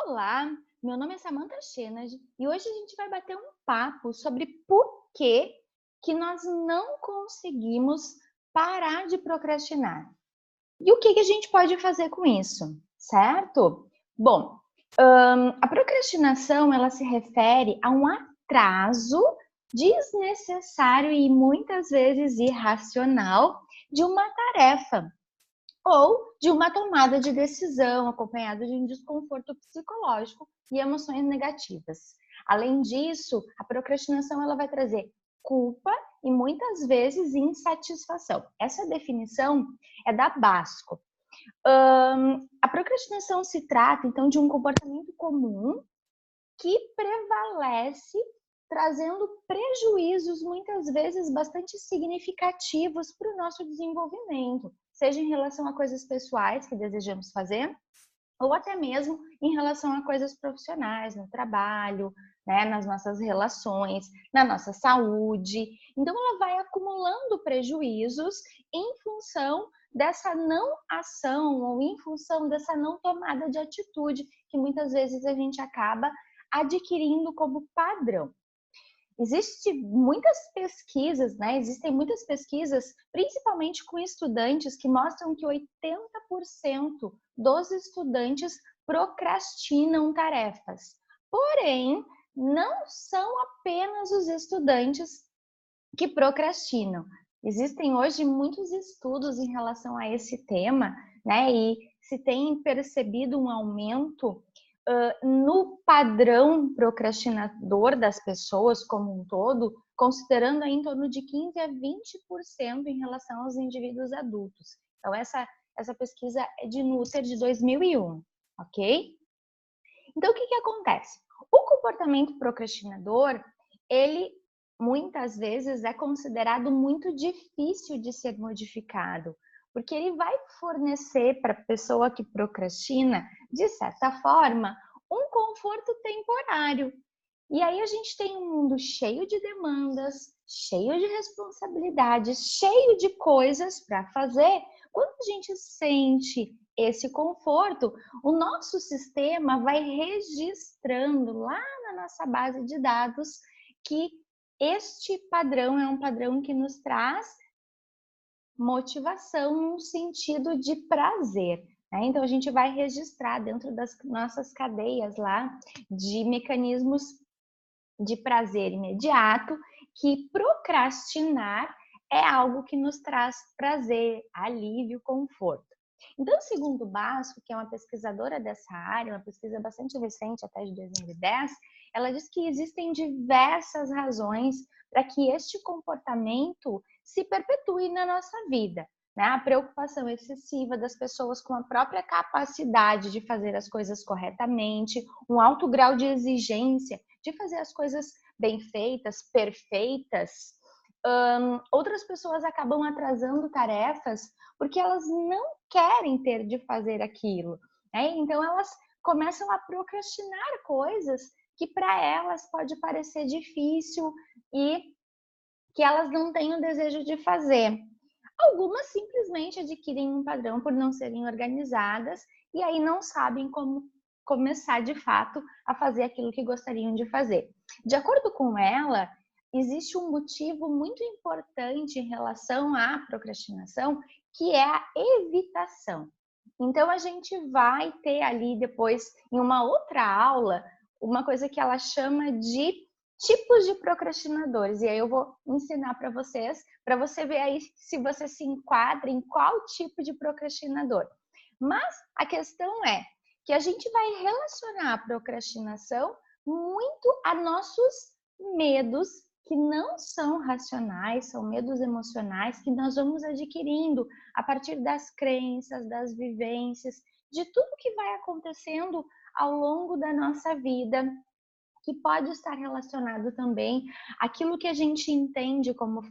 Olá, meu nome é Samantha Chenage e hoje a gente vai bater um papo sobre por que nós não conseguimos parar de procrastinar. E o que a gente pode fazer com isso, certo? Bom, a procrastinação ela se refere a um atraso desnecessário e muitas vezes irracional de uma tarefa ou de uma tomada de decisão acompanhada de um desconforto psicológico e emoções negativas. Além disso, a procrastinação ela vai trazer culpa e muitas vezes insatisfação. Essa definição é da Basco. A procrastinação se trata, então, de um comportamento comum que prevalece trazendo prejuízos muitas vezes bastante significativos para o nosso desenvolvimento, seja em relação a coisas pessoais que desejamos fazer, ou até mesmo em relação a coisas profissionais, no trabalho, né, nas nossas relações, na nossa saúde. Então, ela vai acumulando prejuízos em função dessa não ação ou em função dessa não tomada de atitude que muitas vezes a gente acaba adquirindo como padrão. Existem muitas pesquisas, né? Existem muitas pesquisas, principalmente com estudantes, que mostram que 80% dos estudantes procrastinam tarefas. Porém, não são apenas os estudantes que procrastinam. Existem hoje muitos estudos em relação a esse tema, né? E se tem percebido um aumento no padrão procrastinador das pessoas como um todo, considerando aí em torno de 15 a 20% em relação aos indivíduos adultos. Então, essa pesquisa é de Nusser de 2001, ok? Então, o que acontece? O comportamento procrastinador, ele muitas vezes é considerado muito difícil de ser modificado, porque ele vai fornecer para a pessoa que procrastina, de certa forma, um conforto temporário. E aí a gente tem um mundo cheio de demandas, cheio de responsabilidades, cheio de coisas para fazer. Quando a gente sente esse conforto, o nosso sistema vai registrando lá na nossa base de dados que este padrão é um padrão que nos traz motivação no sentido de prazer. Né? Então, a gente vai registrar dentro das nossas cadeias lá de mecanismos de prazer imediato que procrastinar é algo que nos traz prazer, alívio, conforto. Então, segundo Basco, que é uma pesquisadora dessa área, uma pesquisa bastante recente, até de 2010, ela diz que existem diversas razões para que este comportamento se perpetue na nossa vida. Né? A preocupação excessiva das pessoas com a própria capacidade de fazer as coisas corretamente, um alto grau de exigência de fazer as coisas bem feitas, perfeitas. Outras pessoas acabam atrasando tarefas porque elas não querem ter de fazer aquilo. Né? Então, elas começam a procrastinar coisas que para elas pode parecer difícil e que elas não têm o desejo de fazer. Algumas simplesmente adquirem um padrão por não serem organizadas e aí não sabem como começar de fato a fazer aquilo que gostariam de fazer. De acordo com ela, existe um motivo muito importante em relação à procrastinação, que é a evitação. Então, a gente vai ter ali depois, em uma outra aula, uma coisa que ela chama de tipos de procrastinadores. E aí eu vou ensinar para você ver aí se você se enquadra em qual tipo de procrastinador. Mas a questão é que a gente vai relacionar a procrastinação muito a nossos medos que não são racionais, são medos emocionais que nós vamos adquirindo a partir das crenças, das vivências, de tudo que vai acontecendo ao longo da nossa vida, que pode estar relacionado também àquilo que a gente entende como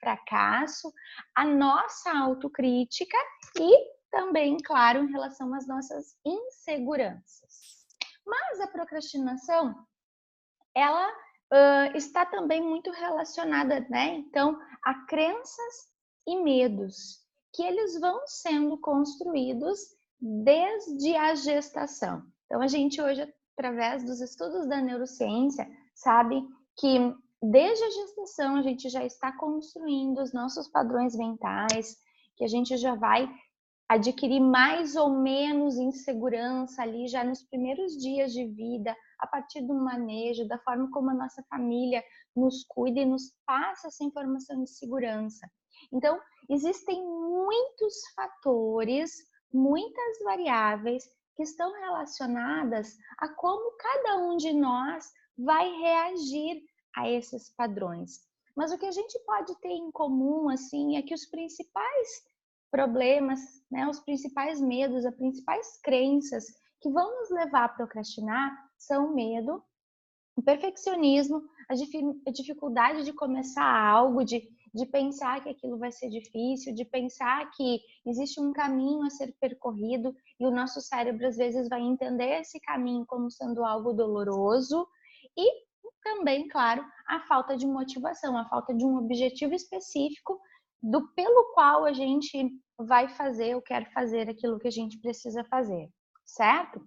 fracasso, a nossa autocrítica e também, claro, em relação às nossas inseguranças. Mas a procrastinação, ela está também muito relacionada, né? Então, a crenças e medos que eles vão sendo construídos desde a gestação. Então, a gente hoje, através dos estudos da neurociência, sabe que desde a gestação a gente já está construindo os nossos padrões mentais, que a gente já vai adquirir mais ou menos insegurança ali já nos primeiros dias de vida, a partir do manejo, da forma como a nossa família nos cuida e nos passa essa informação de segurança. Então, existem muitos fatores, muitas variáveis que estão relacionadas a como cada um de nós vai reagir a esses padrões. Mas o que a gente pode ter em comum, assim, é que os principais problemas, né, os principais medos, as principais crenças que vão nos levar a procrastinar são o medo, o perfeccionismo, a dificuldade de começar algo, de pensar que aquilo vai ser difícil, de pensar que existe um caminho a ser percorrido e o nosso cérebro às vezes vai entender esse caminho como sendo algo doloroso e também, claro, a falta de motivação, a falta de um objetivo específico pelo qual a gente vai fazer ou quer fazer aquilo que a gente precisa fazer, certo?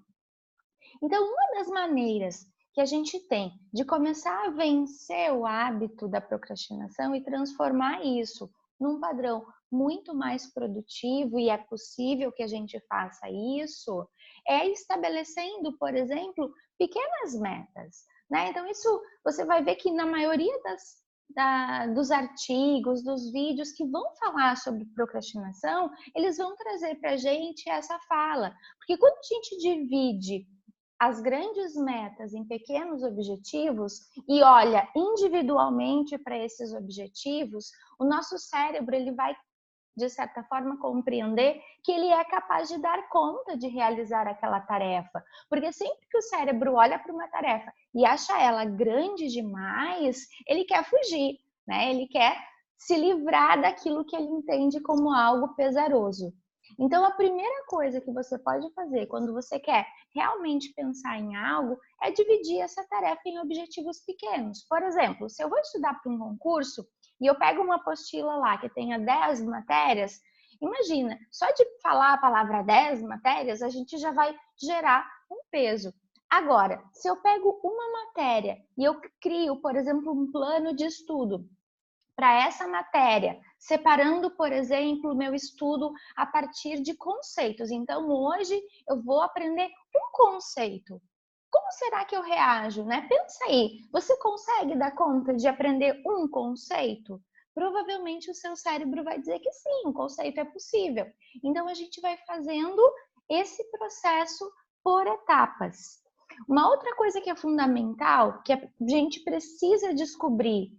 Então, uma das maneiras que a gente tem de começar a vencer o hábito da procrastinação e transformar isso num padrão muito mais produtivo, e é possível que a gente faça isso, é estabelecendo, por exemplo, pequenas metas, né? Então, isso você vai ver que na maioria dos artigos, dos vídeos que vão falar sobre procrastinação, eles vão trazer para a gente essa fala. Porque quando a gente divide as grandes metas em pequenos objetivos e olha individualmente para esses objetivos, o nosso cérebro ele vai, de certa forma, compreender que ele é capaz de dar conta de realizar aquela tarefa. Porque sempre que o cérebro olha para uma tarefa e acha ela grande demais, ele quer fugir, né? Ele quer se livrar daquilo que ele entende como algo pesaroso. Então, a primeira coisa que você pode fazer quando você quer realmente pensar em algo é dividir essa tarefa em objetivos pequenos. Por exemplo, se eu vou estudar para um concurso e eu pego uma apostila lá que tenha 10 matérias, imagina, só de falar a palavra 10 matérias, a gente já vai gerar um peso. Agora, se eu pego uma matéria e eu crio, por exemplo, um plano de estudo para essa matéria, separando, por exemplo, o meu estudo a partir de conceitos. Então, hoje eu vou aprender um conceito. Como será que eu reajo, né? Pensa aí, você consegue dar conta de aprender um conceito? Provavelmente o seu cérebro vai dizer que sim, o conceito é possível. Então, a gente vai fazendo esse processo por etapas. Uma outra coisa que é fundamental, que a gente precisa descobrir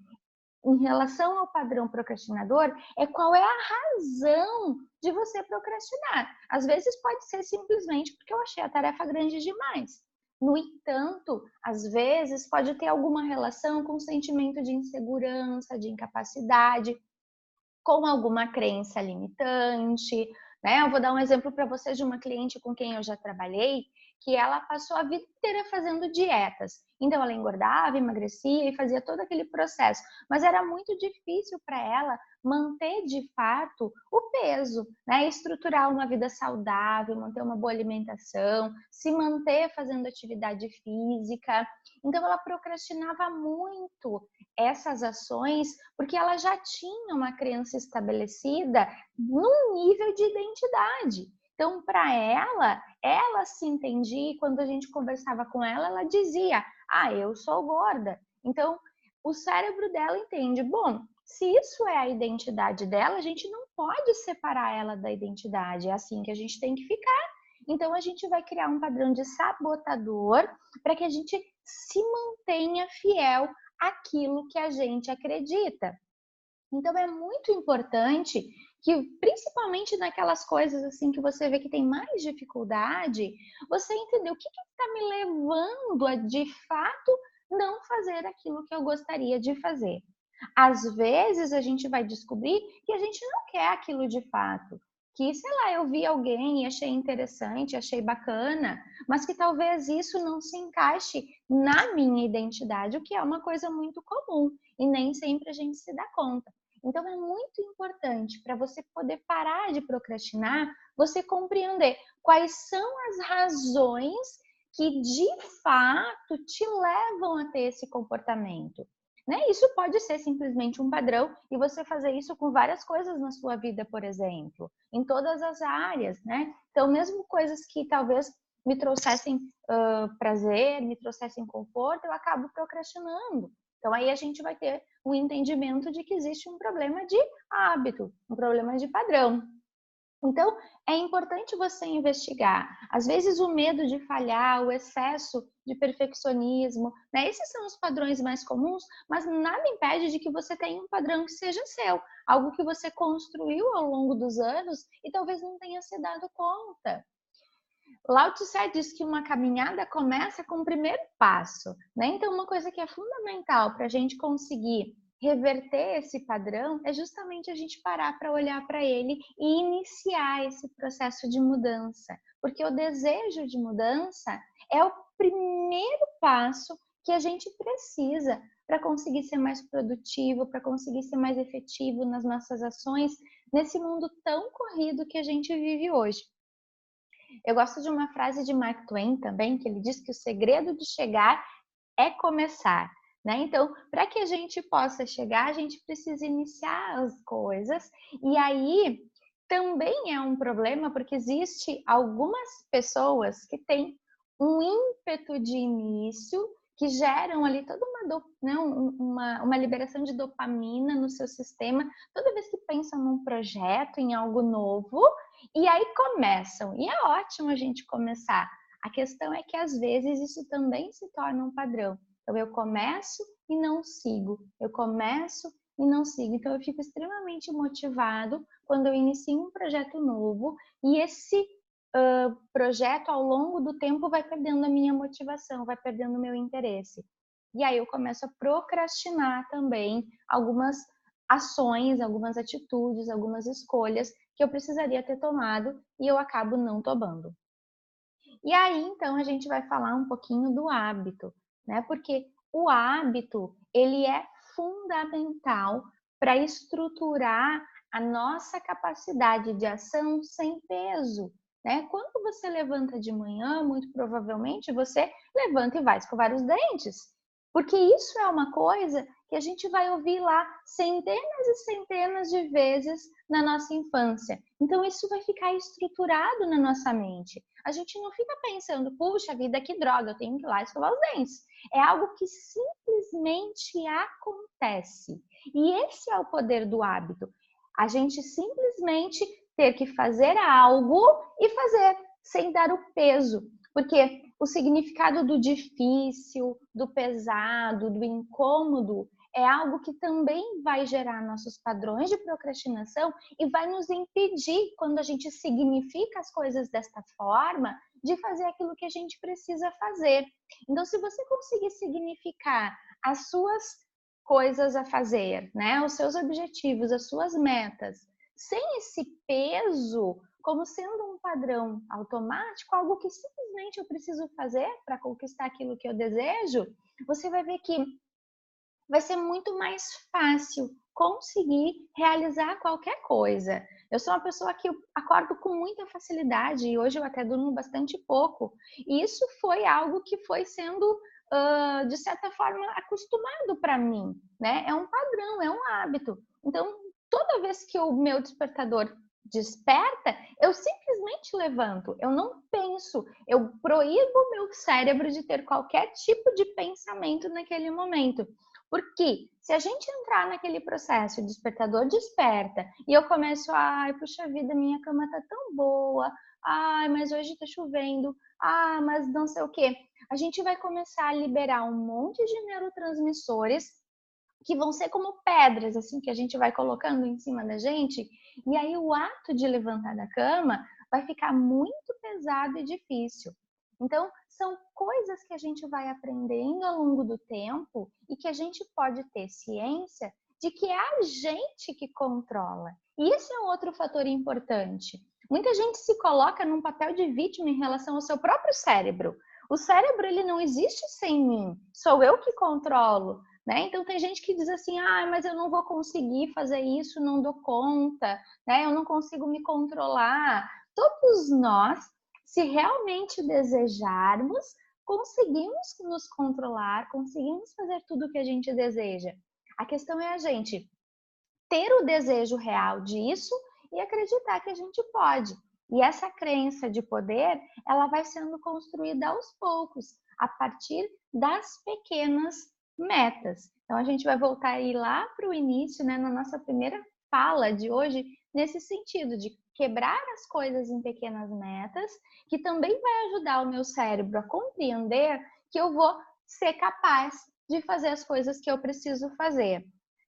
em relação ao padrão procrastinador, é qual é a razão de você procrastinar. Às vezes pode ser simplesmente porque eu achei a tarefa grande demais. No entanto, às vezes pode ter alguma relação com sentimento de insegurança, de incapacidade, com alguma crença limitante, né? Eu vou dar um exemplo para vocês de uma cliente com quem eu já trabalhei, que ela passou a vida inteira fazendo dietas. Então ela engordava, emagrecia e fazia todo aquele processo, mas era muito difícil para ela manter de fato o peso, né? Estruturar uma vida saudável, manter uma boa alimentação, se manter fazendo atividade física. Então ela procrastinava muito essas ações porque ela já tinha uma crença estabelecida num nível de identidade. Então, para ela se entendia, e quando a gente conversava com ela, ela dizia: "Ah, eu sou gorda". Então, o cérebro dela entende: bom, se isso é a identidade dela, a gente não pode separar ela da identidade, é assim que a gente tem que ficar. Então, a gente vai criar um padrão de sabotador para que a gente se mantenha fiel àquilo que a gente acredita. Então é muito importante que, principalmente naquelas coisas assim que você vê que tem mais dificuldade, você entender o que está me levando a de fato não fazer aquilo que eu gostaria de fazer. Às vezes a gente vai descobrir que a gente não quer aquilo de fato. Que, sei lá, eu vi alguém e achei interessante, achei bacana, mas que talvez isso não se encaixe na minha identidade, o que é uma coisa muito comum e nem sempre a gente se dá conta. Então é muito importante para você poder parar de procrastinar, você compreender quais são as razões que de fato te levam a ter esse comportamento. Né? Isso pode ser simplesmente um padrão e você fazer isso com várias coisas na sua vida, por exemplo, em todas as áreas, né? Então, mesmo coisas que talvez me trouxessem prazer, me trouxessem conforto, eu acabo procrastinando. Então, aí a gente vai ter um entendimento de que existe um problema de hábito, um problema de padrão. Então, é importante você investigar. Às vezes, o medo de falhar, o excesso de perfeccionismo, né? Esses são os padrões mais comuns, mas nada impede de que você tenha um padrão que seja seu, algo que você construiu ao longo dos anos e talvez não tenha se dado conta. Lao Tse diz que uma caminhada começa com o primeiro passo, né? Então, uma coisa que é fundamental para a gente conseguir reverter esse padrão é justamente a gente parar para olhar para ele e iniciar esse processo de mudança, porque o desejo de mudança é o primeiro passo que a gente precisa para conseguir ser mais produtivo, para conseguir ser mais efetivo nas nossas ações nesse mundo tão corrido que a gente vive hoje. Eu gosto de uma frase de Mark Twain também, que ele diz que o segredo de chegar é começar, né? Então, para que a gente possa chegar, a gente precisa iniciar as coisas. E aí também é um problema, porque existe algumas pessoas que têm um ímpeto de início que geram ali toda uma liberação de dopamina no seu sistema toda vez que pensam num projeto, em algo novo, e aí começam. E é ótimo a gente começar. A questão é que às vezes isso também se torna um padrão. Então eu começo e não sigo. Eu começo e não sigo. Então eu fico extremamente motivado quando eu inicio um projeto novo e esse projeto ao longo do tempo vai perdendo a minha motivação, vai perdendo o meu interesse. E aí eu começo a procrastinar também algumas ações, algumas atitudes, algumas escolhas que eu precisaria ter tomado e eu acabo não tomando. E aí, então, a gente vai falar um pouquinho do hábito, né? Porque o hábito, ele é fundamental para estruturar a nossa capacidade de ação sem peso, né? Quando você levanta de manhã, muito provavelmente você levanta e vai escovar os dentes, porque isso é uma coisa que a gente vai ouvir lá centenas e centenas de vezes na nossa infância. Então, isso vai ficar estruturado na nossa mente. A gente não fica pensando, puxa vida, que droga, eu tenho que ir lá escovar os dentes. É algo que simplesmente acontece. E esse é o poder do hábito. A gente simplesmente ter que fazer algo e fazer, sem dar o peso. Porque o significado do difícil, do pesado, do incômodo é algo que também vai gerar nossos padrões de procrastinação e vai nos impedir, quando a gente significa as coisas desta forma, de fazer aquilo que a gente precisa fazer. Então, se você conseguir significar as suas coisas a fazer, né, os seus objetivos, as suas metas, sem esse peso, como sendo um padrão automático, algo que simplesmente eu preciso fazer para conquistar aquilo que eu desejo, você vai ver que vai ser muito mais fácil conseguir realizar qualquer coisa. Eu sou uma pessoa que acordo com muita facilidade e hoje eu até durmo bastante pouco. E isso foi algo que foi sendo, de certa forma, acostumado para mim, né? É um padrão, é um hábito. Então, toda vez que o meu despertador desperta, eu simplesmente levanto, eu não penso, eu proíbo o meu cérebro de ter qualquer tipo de pensamento naquele momento. Porque se a gente entrar naquele processo, o despertador desperta, e eu começo, ai, puxa vida, minha cama tá tão boa, ai, mas hoje tá chovendo, ah, mas não sei o quê. A gente vai começar a liberar um monte de neurotransmissores que vão ser como pedras, assim, que a gente vai colocando em cima da gente, e aí o ato de levantar da cama vai ficar muito pesado e difícil. Então, são coisas que a gente vai aprendendo ao longo do tempo e que a gente pode ter ciência de que é a gente que controla. E esse é um outro fator importante. Muita gente se coloca num papel de vítima em relação ao seu próprio cérebro. O cérebro, ele não existe sem mim, sou eu que controlo. Né? Então tem gente que diz assim, ah, mas eu não vou conseguir fazer isso, não dou conta, né? Eu não consigo me controlar. Todos nós, se realmente desejarmos, conseguimos nos controlar, conseguimos fazer tudo o que a gente deseja. A questão é a gente ter o desejo real disso e acreditar que a gente pode. E essa crença de poder, ela vai sendo construída aos poucos, a partir das pequenas metas. Então a gente vai voltar aí lá para o início, né, na nossa primeira fala de hoje, nesse sentido de quebrar as coisas em pequenas metas, que também vai ajudar o meu cérebro a compreender que eu vou ser capaz de fazer as coisas que eu preciso fazer.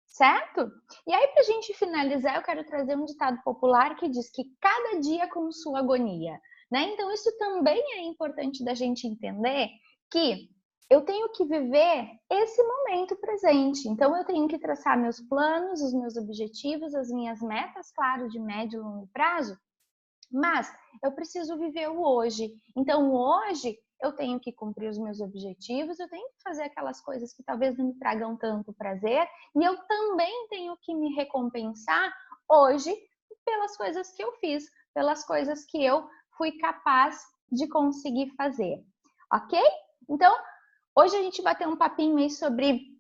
Certo? E aí, para a gente finalizar, eu quero trazer um ditado popular que diz que cada dia com sua agonia, né? Então, isso também é importante da gente entender que eu tenho que viver esse momento presente. Então, eu tenho que traçar meus planos, os meus objetivos, as minhas metas, claro, de médio e longo prazo, mas eu preciso viver o hoje. Então, hoje eu tenho que cumprir os meus objetivos, eu tenho que fazer aquelas coisas que talvez não me tragam tanto prazer, e eu também tenho que me recompensar hoje pelas coisas que eu fiz, pelas coisas que eu fui capaz de conseguir fazer. Ok? Então, hoje a gente vai ter um papinho aí sobre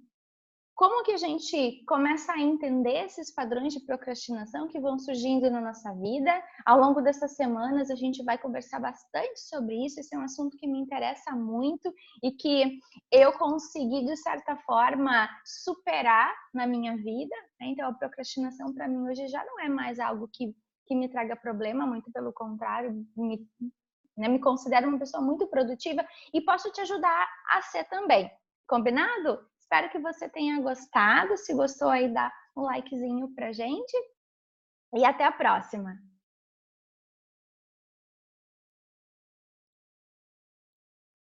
como que a gente começa a entender esses padrões de procrastinação que vão surgindo na nossa vida? Ao longo dessas semanas, a gente vai conversar bastante sobre isso. Esse é um assunto que me interessa muito e que eu consegui, de certa forma, superar na minha vida. Então, a procrastinação, para mim, hoje já não é mais algo que me traga problema, muito pelo contrário, me considero uma pessoa muito produtiva e posso te ajudar a ser também. Combinado? Espero que você tenha gostado. Se gostou aí, dá um likezinho pra gente. E até a próxima!